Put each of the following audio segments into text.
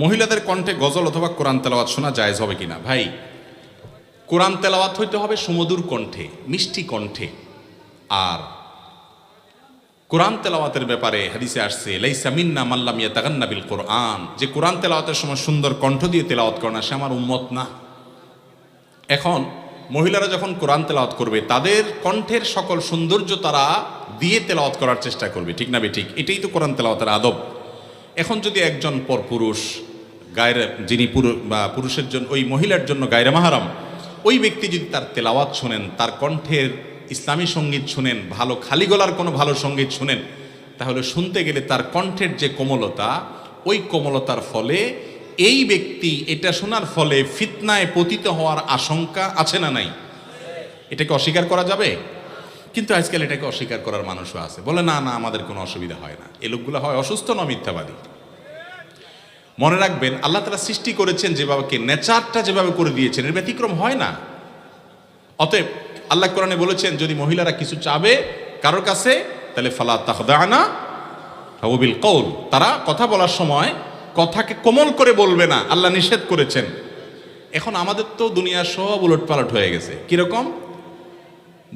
মহিলাদের কণ্ঠে গজল অথবা কোরআন তেলাওয়াত শোনা জায়েজ হবে কিনা? ভাই, কোরআন তেলাওয়াত হইতে হবে সুমধুর কণ্ঠে, মিষ্টি কণ্ঠে। আর কোরআন তেলাওয়াতের ব্যাপারে হাদিসে আসছে, লাইসা মিন্না মান লাম ইয়াতাগান্না বিল কোরআন, যে কোরআন তেলাওয়াতের সময় সুন্দর কণ্ঠ দিয়ে তেলাওয়াত করে না, সে আমার উম্মত না। এখন মহিলারা যখন কোরআন তেলাওয়াত করবে, তাদের কণ্ঠের সকল সৌন্দর্য তারা দিয়ে তেলাওয়াত করার চেষ্টা করবে, ঠিক না ঠিক? এটাই তো কোরআন তেলাওয়াতের আদব। এখন যদি একজন পরপুরুষ গায়ের, যিনি পুরুষের জন্য, ওই মহিলার জন্য গায়রে মাহরাম, ওই ব্যক্তি যদি তার তেলাওয়াত শোনেন, তার কণ্ঠের ইসলামী সঙ্গীত শুনেন, ভালো খালি গলার কোনো ভালো সঙ্গীত শুনেন, তাহলে শুনতে গেলে তার কণ্ঠের যে কোমলতা, ওই কোমলতার ফলে এই ব্যক্তি এটা শোনার ফলে ফিতনায় পতিত হওয়ার আশঙ্কা আছে না নাই? এটাকে অস্বীকার করা যাবে? কিন্তু আজকাল এটাকে অস্বীকার করার মানুষও আছে, বলে না না আমাদের কোনো অসুবিধা হয় না। এ লোকগুলো হয় অসুস্থ না মিথ্যাবাদী। মনে রাখবেন, আল্লাহ তাআলা সৃষ্টি করেছেন যেভাবে, নেচারটা যেভাবে করে দিয়েছেন, এর ব্যতিক্রম হয় না। অতএব আল্লাহ কোরআনে বলেছেন, যদি মহিলারা কিছু চাবে কারোর কাছে, তাহলে ফালা তাখদানা বিল কওল, তারা কথা বলার সময় কথাকে কোমল করে বলবে না, আল্লাহ নিষেধ করেছেন। এখন আমাদের তো দুনিয়া সব উলটপালট হয়ে গেছে। কিরকম?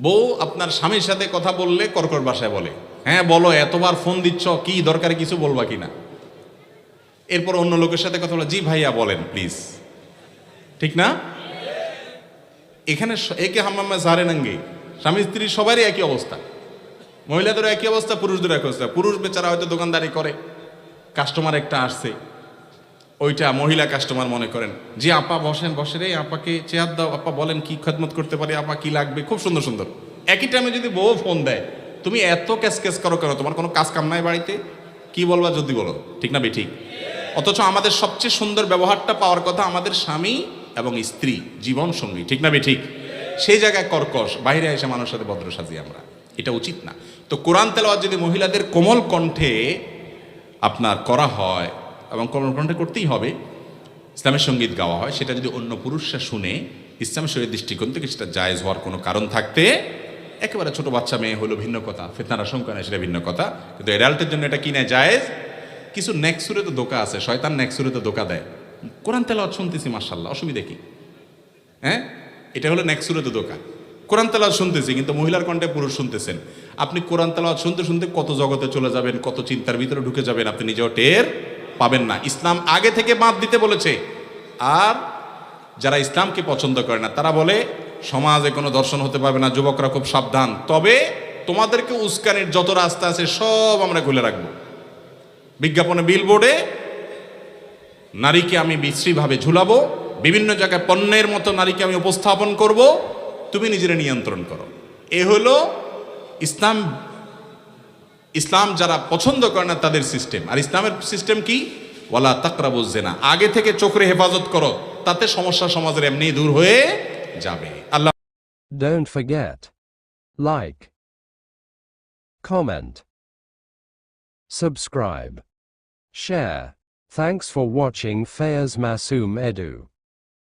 বউ আপনার স্বামীর সাথে কথা বললে কর্কট ভাষায় বলে, হ্যাঁ বলো, এতবার ফোন দিচ্ছ, কি দরকারে কিছু বলবা কিনা। এরপর অন্য লোকের সাথে কথা বলে, জি ভাইয়া বলেন প্লিজ, ঠিক না? এখানে একে হাম্মামে জারে নাঙ্গে, স্বামী স্ত্রী সবারই একই অবস্থা, মহিলাদেরও একই অবস্থা, পুরুষদেরও একই অবস্থা। পুরুষ বেচারা হয়তো দোকানদারি করে, কাস্টমার একটা আসছে, ওইটা মহিলা কাস্টমার মনে করেন, জি আপা বসেন, বসে রে, আপাকে চেয়ার দাও, আপা বলেন কি খেদমত করতে পারি, আপা কি লাগবে, খুব সুন্দর সুন্দর। একই টাইমে যদি বউ ফোন দেয়, তুমি এত ক্যাস করো কেন, তোমার কোনো কাজ কাম নাই বাড়িতে, কি বলবা যদি বলো, ঠিক না ঠিক? অথচ আমাদের সবচেয়ে সুন্দর ব্যবহারটা পাওয়ার কথা আমাদের স্বামী এবং স্ত্রী, জীবন সঙ্গী, ঠিক না ঠিক? সেই জায়গায় কর্কশ, বাইরে এসে মানুষের সাথে ভদ্র সাজি আমরা, এটা উচিত না। তো কোরআন তেলাওয়াত যদি মহিলাদের কোমল কণ্ঠে আপনার করা হয়, এবং কোমল কণ্ঠে করতেই হবে, ইসলামের সঙ্গীত গাওয়া হয়, সেটা যদি অন্য পুরুষরা শুনে, ইসলামের শরীরের দৃষ্টিকোণ থেকে সেটা জায়েজ হওয়ার কোনো কারণ থাকতে, একেবারে ছোট বাচ্চা মেয়ে হলো ভিন্ন কথা, ফিতনার আশঙ্কা নেই সেটা ভিন্ন কথা, কিন্তু অ্যাডাল্টের জন্য এটা কি নেয়, জায়েজ। কিছু নেক্সুরে তো ধোকা আছে, শয়তান নেক্সুরে তো ধোকা দেয়, কোরআন তেলাওয়াত শুনতেছি মাশাআল্লাহ, অসুবিধা কি? হ্যাঁ, এটা হলো নেক্সুরে তো ধোকা। কোরআন তেলাওয়াত শুনতেছি, কিন্তু মহিলার কণ্ঠে পুরুষ শুনতেছেন। আপনি কোরআন তেলাওয়াত শুনতে শুনতে কত জগতে চলে যাবেন, কত চিন্তার ভিতরে ঢুকে যাবেন, আপনি নিজেও টের পাবেন না। ইসলাম আগে থেকে বাদ দিতে বলেছে। আর যারা ইসলামকে পছন্দ করে না, তারা বলে সমাজে কোনো দর্শন হতে পারবে না, যুবকরা খুব সাবধান, তবে তোমাদেরকে উস্কানির যত রাস্তা আছে সব আমরা খুলে রাখবো। বিজ্ঞাপনে, বিলবোর্ডে নারীকে আমি বিশ্রীভাবে ঝুলাবো, বিভিন্ন জায়গায় পণ্যের মতো নারীকে আমি উপস্থাপন করব, তুমি নিজেরা নিয়ন্ত্রণ করো। এ হলো ইসলাম। ইসলাম যারা পছন্দ করে না তাদের সিস্টেম। আর ইসলামের সিস্টেম কি? ওয়ালা তাকরাবুজ জিনা, আগে থেকে চোখের হেফাজত করো, তাতে সমস্যা সমাজের এমনি দূর হয়ে যাবে। আল্লাহ। Don't forget, like, comment, subscribe, share. Thanks for watching Fayaz Masoom Edu.